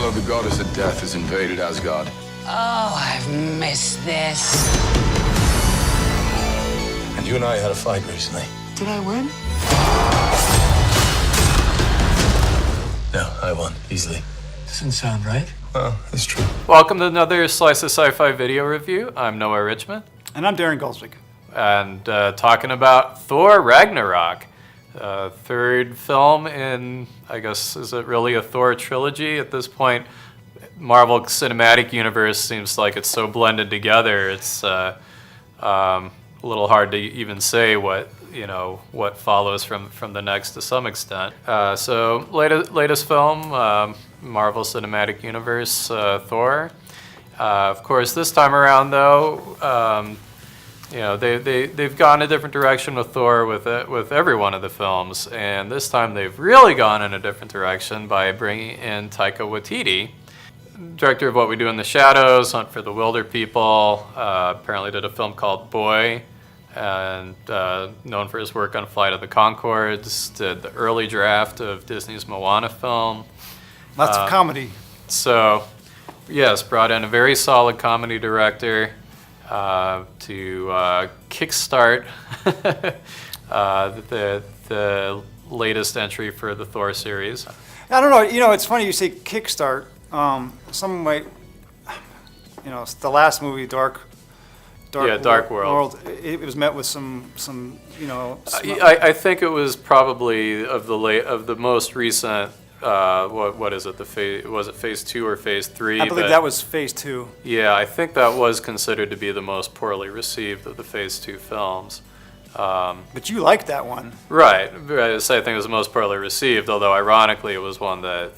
Hela, the goddess of death, has invaded Asgard. Oh, I've missed this. And you and I had a fight recently. Did I win? No, I won, easily. Doesn't sound right. Well, it's true. Welcome to another Slice of Sci-Fi video review. I'm Noah Richmond. And I'm Daren Goldsvig. And talking about Thor Ragnarok. Third film in, I guess, is it really a Thor trilogy at this point? Marvel Cinematic Universe seems like it's so blended together. It's a little hard to even say what follows from the next to some extent. So latest film, Marvel Cinematic Universe, Thor. Of course, this time around though, they've gone a different direction with Thor with every one of the films, and this time they've really gone in a different direction by bringing in Taika Waititi, director of What We Do in the Shadows, Hunt for the Wilder People. Apparently did a film called Boy, and known for his work on Flight of the Conchords. Did the early draft of Disney's Moana film. Lots of comedy. So, yes, brought in a very solid comedy director to kickstart the latest entry for the Thor series. I don't know. It's funny you say kickstart. Some might, the last movie, Dark World. It was met with some. I think it was probably of the most recent. What is it? Was it phase 2 or phase 3? I believe that was phase 2. Yeah, I think that was considered to be the most poorly received of the phase 2 films. But you liked that one, right? I think it was the most poorly received. Although ironically, it was one that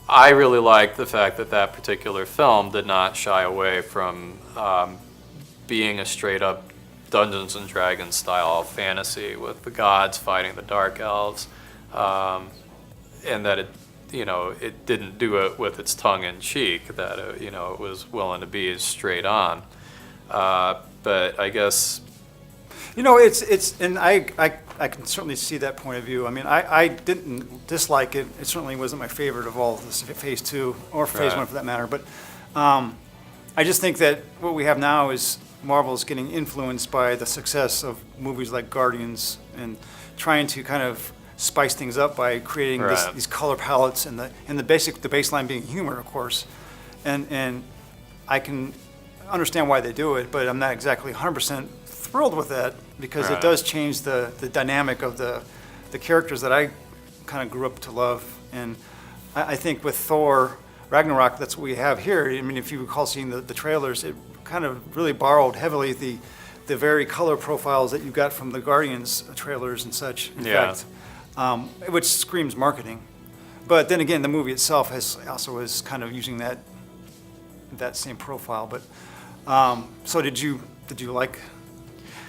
I really liked. The fact that particular film did not shy away from being a straight up Dungeons and Dragons style fantasy with the gods fighting the dark elves. And that it didn't do it with its tongue in cheek, that it was willing to be straight on. But I guess it's and I can certainly see that point of view. I mean, I didn't dislike it. It certainly wasn't my favorite of all of this phase 2 or phase 1 for that matter. But I just think that what we have now is Marvel's getting influenced by the success of movies like Guardians and trying to kind of spice things up by creating these color palettes and the baseline being humor, of course, and I can understand why they do it, but I'm not exactly 100% thrilled with that because it does change the dynamic of the characters that I kind of grew up to love, and I think with Thor Ragnarok, that's what we have here. I mean, if you recall seeing the trailers, it kind of really borrowed heavily the very color profiles that you got from the Guardians trailers and such. In fact. Which screams marketing, but then again, the movie itself is kind of using that same profile. But so did you like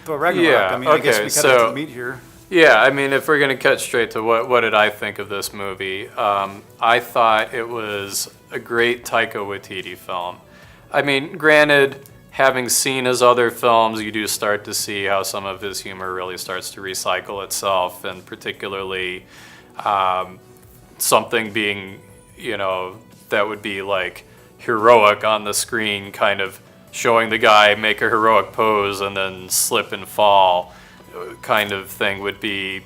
Thor Ragnarok? Yeah. I mean, I guess we got to meet here. Yeah, I mean, if we're going to cut straight to what did I think of this movie, I thought it was a great Taika Waititi film. I mean, granted, having seen his other films, you do start to see how some of his humor really starts to recycle itself, and particularly something being, that would be like heroic on the screen, kind of showing the guy make a heroic pose and then slip and fall kind of thing would be,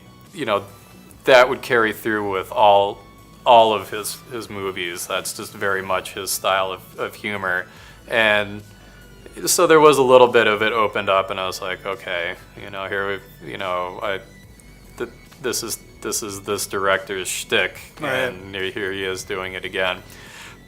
that would carry through with all of his movies. That's just very much his style of humor. And so there was a little bit of it opened up, and I was like, okay, here this is this director's shtick, and here he is doing it again.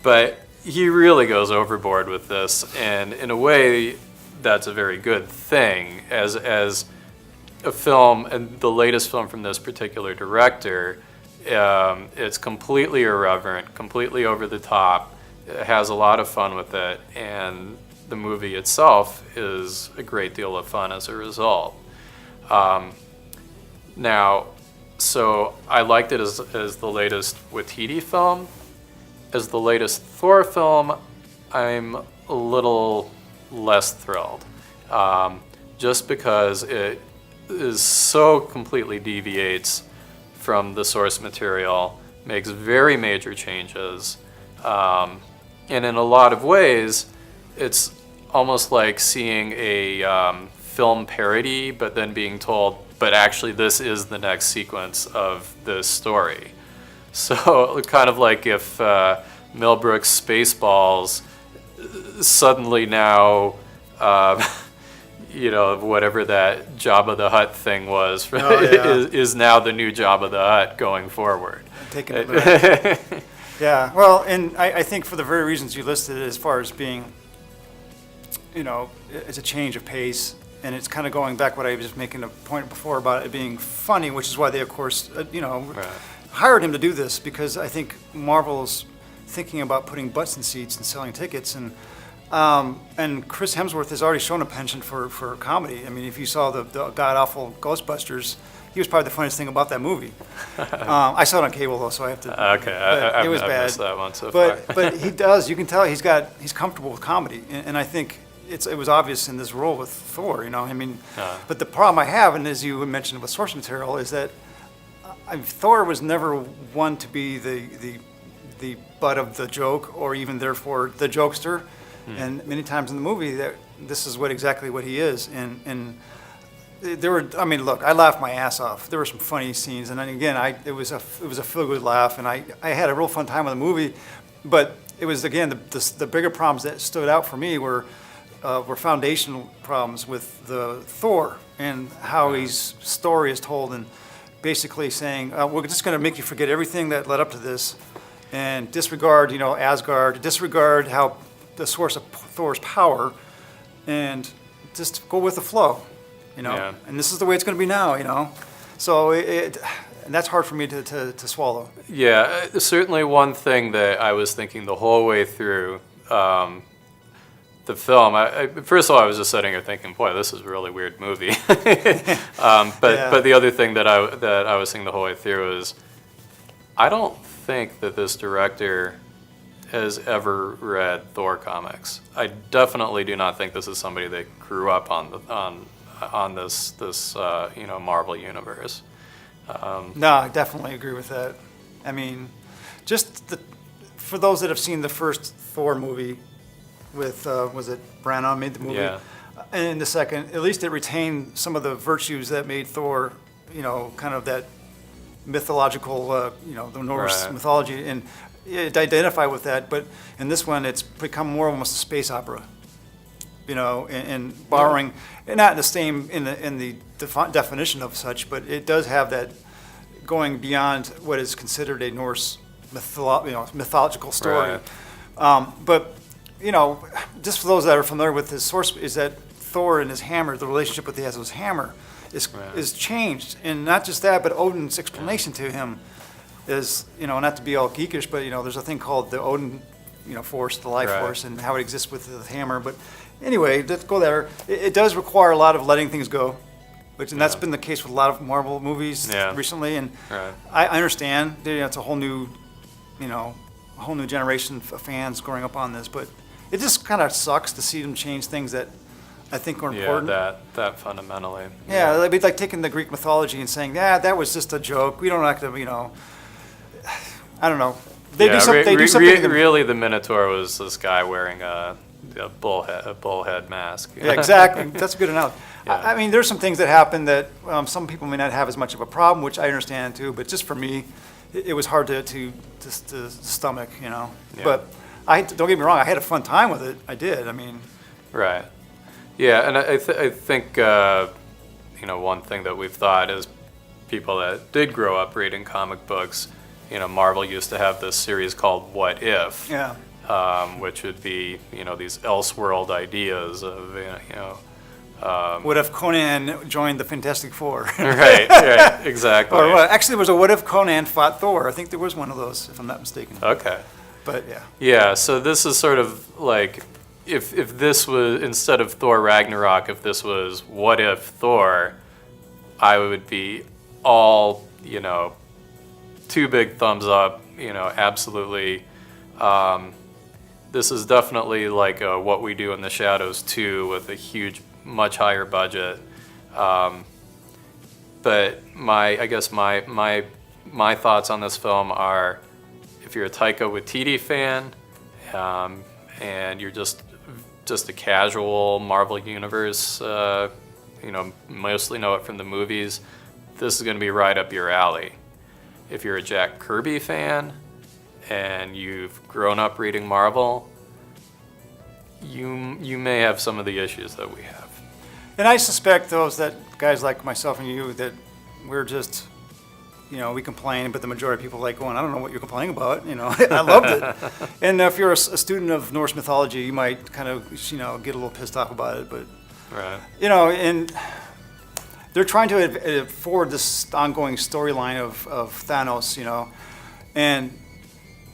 But he really goes overboard with this, and in a way, that's a very good thing. As a film, and the latest film from this particular director, it's completely irreverent, completely over the top. It has a lot of fun with it, and the movie itself is a great deal of fun as a result. Now, so I liked it as the latest Waititi film. As the latest Thor film, I'm a little less thrilled, just because it is so completely deviates from the source material makes very major changes. And in a lot of ways, it's almost like seeing a film parody, but then being told, but actually this is the next sequence of this story. So kind of like if Mel Brooks' Spaceballs suddenly now, whatever that Jabba the Hutt thing was, is now the new Jabba the Hutt going forward. Taking it back. Yeah, well, and I think for the very reasons you listed, as far as being, it's a change of pace, and it's kind of going back what I was just making a point before about it being funny, which is why they, of course, hired him to do this, because I think Marvel's thinking about putting butts in seats and selling tickets, and Chris Hemsworth has already shown a penchant for comedy. I mean, if you saw the god-awful Ghostbusters, he was probably the funniest thing about that movie. I saw it on cable though, so I have to. Okay, it was I've bad. missed that one so far. But he does. You can tell he's comfortable with comedy, and I think it was obvious in this role with Thor. But the problem I have, and as you mentioned with source material, is that Thor was never one to be the butt of the joke, or even therefore the jokester. And many times in the movie, this is exactly what he is. And there were, look, I laughed my ass off. There were some funny scenes, and then again, it was a feel-good laugh, and I had a real fun time with the movie. But it was, again, the bigger problems that stood out for me were foundational problems with the Thor and how his story is told, and basically saying, we're just going to make you forget everything that led up to this, and disregard, Asgard, disregard how the source of Thor's power, and just go with the flow, And this is the way it's going to be now, So and that's hard for me to swallow. Yeah, certainly one thing that I was thinking the whole way through the film. First of all, I was just sitting here thinking, boy, this is a really weird movie. But the other thing that I was thinking the whole way through is, I don't think that this director has ever read Thor comics. I definitely do not think this is somebody that grew up on this Marvel universe. No, I definitely agree with that. For those that have seen the first Thor movie with was it Branagh made the movie? Yeah. And the second, at least it retained some of the virtues that made Thor, kind of that mythological, the Norse mythology, and it identify with that. But in this one, it's become more almost a space opera, and borrowing, not in the same in the definition of such, but it does have that going beyond what is considered a Norse mythological story. Right. But just for those that are familiar with his source, is that Thor and his hammer, the relationship that he has with his hammer, is changed, and not just that, but Odin's explanation to him is, not to be all geekish, but there's a thing called the Odin, force, the life force, and how it exists with the hammer. But anyway, let's go there. It does require a lot of letting things go, and that's been the case with a lot of Marvel movies recently. And I understand it's a whole new generation of fans growing up on this, but it just kind of sucks to see them change things that I think are important. Yeah, that fundamentally. Yeah, it'd be like taking the Greek mythology and saying, that was just a joke. We don't have to, I don't know. They do something. Really, the Minotaur was this guy wearing a bullhead mask. Yeah, exactly. That's a good analogy. Yeah. There's some things that happen that some people may not have as much of a problem, which I understand too. But just for me, it was hard to stomach, Yeah. But don't get me wrong, I had a fun time with it. I did. Right. Yeah, and I think one thing that we've thought is people that did grow up reading comic books. Marvel used to have this series called What If, which would be these Elseworld ideas of what if Conan joined the Fantastic Four? right, exactly. Or actually, there was a what if Conan fought Thor. I think there was one of those, if I'm not mistaken. Okay. But yeah. Yeah. So this is sort of like if this was instead of Thor Ragnarok, if this was What If Thor, I would be all 2 big thumbs up, absolutely. This is definitely like What We Do in the Shadows 2 with a huge, much higher budget. But my my thoughts on this film are, if you're a Taika Waititi fan, and you're just a casual Marvel Universe, mostly know it from the movies, this is going to be right up your alley. If you're a Jack Kirby fan and you've grown up reading Marvel, you may have some of the issues that we have. And I suspect that guys like myself and you, that we're just, we complain, but the majority of people like going, I don't know what you're complaining about. I loved it. And if you're a student of Norse mythology, you might kind of, get a little pissed off about it. But, right. And they're trying to forward this ongoing storyline of Thanos, and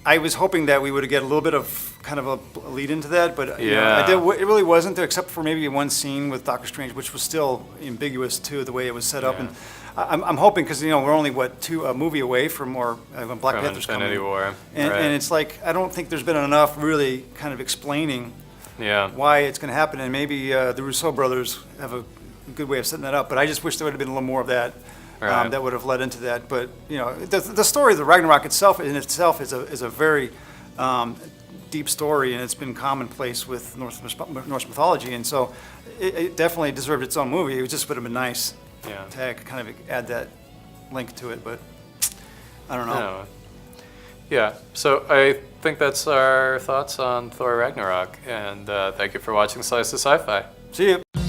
I was hoping that we would get a little bit of kind of a lead into that, but it really wasn't there, except for maybe one scene with Doctor Strange, which was still ambiguous too, the way it was set up. And I'm hoping, because we're only a movie away from more when Black Panther's coming. Infinity War, and it's like, I don't think there's been enough really kind of explaining why it's going to happen, and maybe the Russo brothers have a good way of setting that up. But I just wish there would have been a little more of that. That would have led into that. But the story of the Ragnarok itself is a very deep story, and it's been commonplace with Norse mythology, and so it definitely deserved its own movie. It just would have been nice to kind of add that link to it, but I don't know. Yeah, so I think that's our thoughts on Thor Ragnarok, and thank you for watching Slice of Sci-Fi. See you.